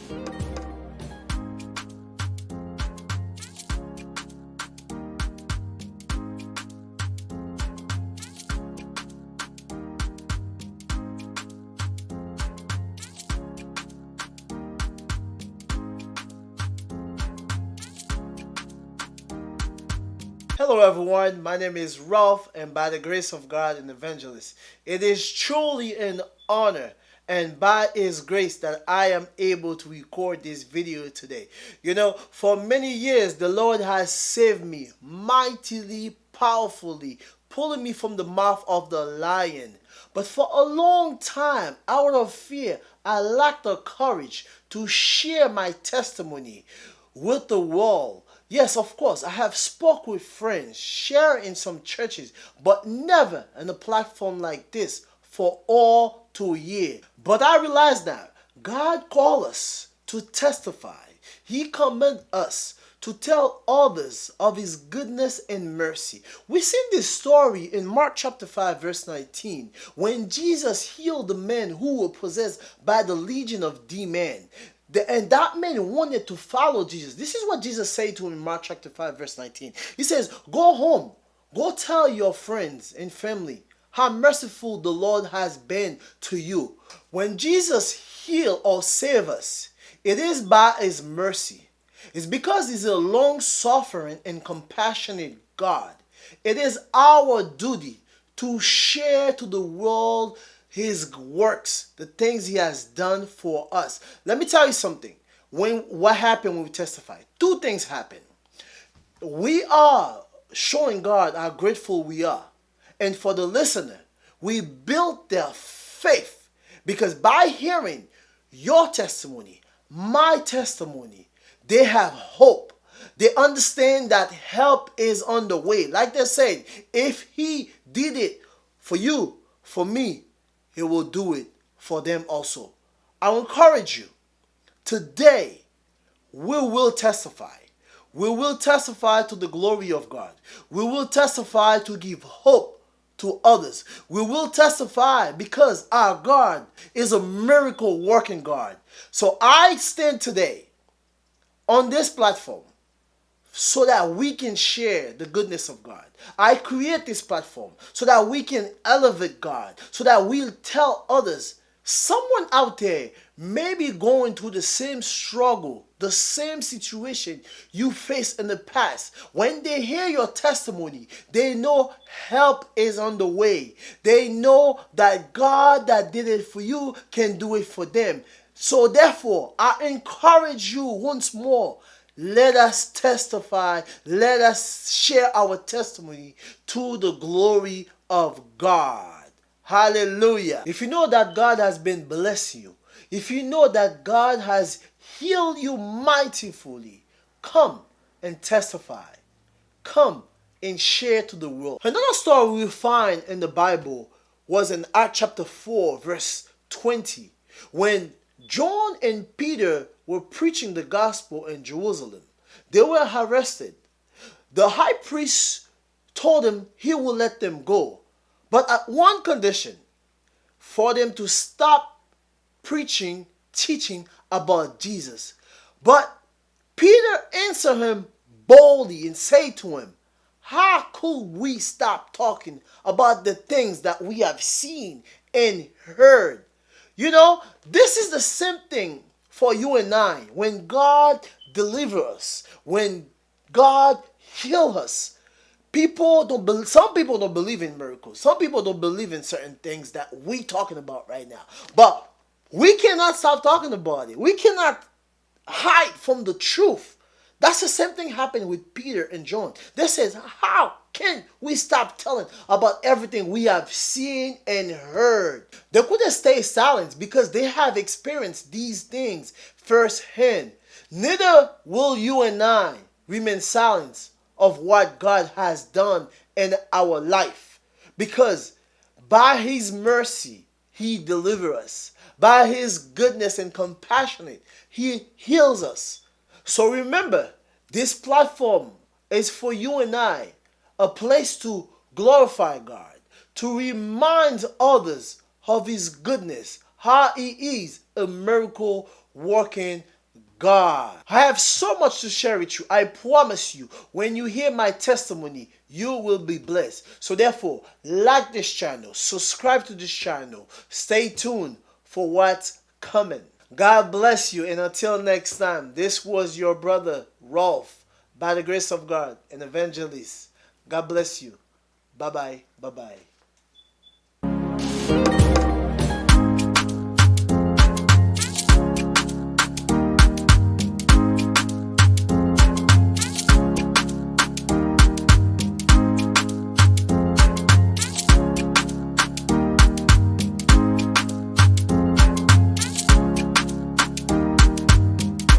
Hello, everyone. My name is Rolph, and by the grace of God, an evangelist. It is truly an honor, and by His grace, that I am able to record this video today. For many years, the Lord has saved me mightily, powerfully, pulling me from the mouth of the lion. But for a long time, out of fear, I lacked the courage to share my testimony with the world. Yes, of course, I have spoke with friends, share in some churches, but never on a platform like this for all 2 years. But I realize now, God called us to testify. He commanded us to tell others of His goodness and mercy. We see this story in Mark chapter 5 verse 19 when Jesus healed the men who were possessed by the legion of demons. And that man wanted to follow Jesus. This is what Jesus said to him in Mark chapter 5 verse 19. He says, go home, go tell your friends and family how merciful the Lord has been to you. When Jesus heal or save us, it is by His mercy. It's because He's a long-suffering and compassionate God. It is our duty to share to the world His works, the things He has done for us. Let me tell you something. What happened when we testify? Two things happen. We are showing God how grateful we are. And for the listener, we build their faith. Because by hearing your testimony, my testimony, they have hope. They understand that help is on the way. Like they said, if He did it for you, for me, He will do it for them also. I encourage you, today we will testify. We will testify to the glory of God. We will testify to give hope to others. We will testify because our God is a miracle working God. So I stand today on this platform so that we can share the goodness of God. I create this platform so that we can elevate God, so that we'll tell others, someone out there may be going through the same struggle, the same situation you faced in the past. When they hear your testimony, they know help is on the way. They know that God that did it for you can do it for them. So therefore, I encourage you once more, let us testify. Let us share our testimony to the glory of God. Hallelujah. If you know that God has been blessing you, if you know that God has healed you mightily, come and testify. Come and share to the world. Another story we find in the Bible was in Acts chapter 4 verse 20 when John and Peter were preaching the gospel in Jerusalem. They were arrested. The high priest told them he will let them go, but at one condition: for them to stop preaching, teaching about Jesus. But Peter answered him boldly and said to him, how could we stop talking about the things that we have seen and heard? This is the same thing for you and I. When God delivers us, when God heals us, some people don't believe in miracles. Some people don't believe in certain things that we're talking about right now. But we cannot stop talking about it. We cannot hide from the truth. That's the same thing happened with Peter and John. They says, how can we stop telling about everything we have seen and heard? They couldn't stay silent because they have experienced these things firsthand. Neither will you and I remain silent of what God has done in our life. Because by His mercy, He delivers us. By His goodness and compassion, He heals us. So remember, this platform is for you and I, a place to glorify God, to remind others of His goodness, how He is a miracle working God. I have so much to share with you. I promise you, when you hear my testimony, you will be blessed. So therefore, like this channel, subscribe to this channel, stay tuned for what's coming. God bless you, and until next time, this was your brother Rolph, by the grace of God, an evangelist. God bless you. Bye bye. Bye bye.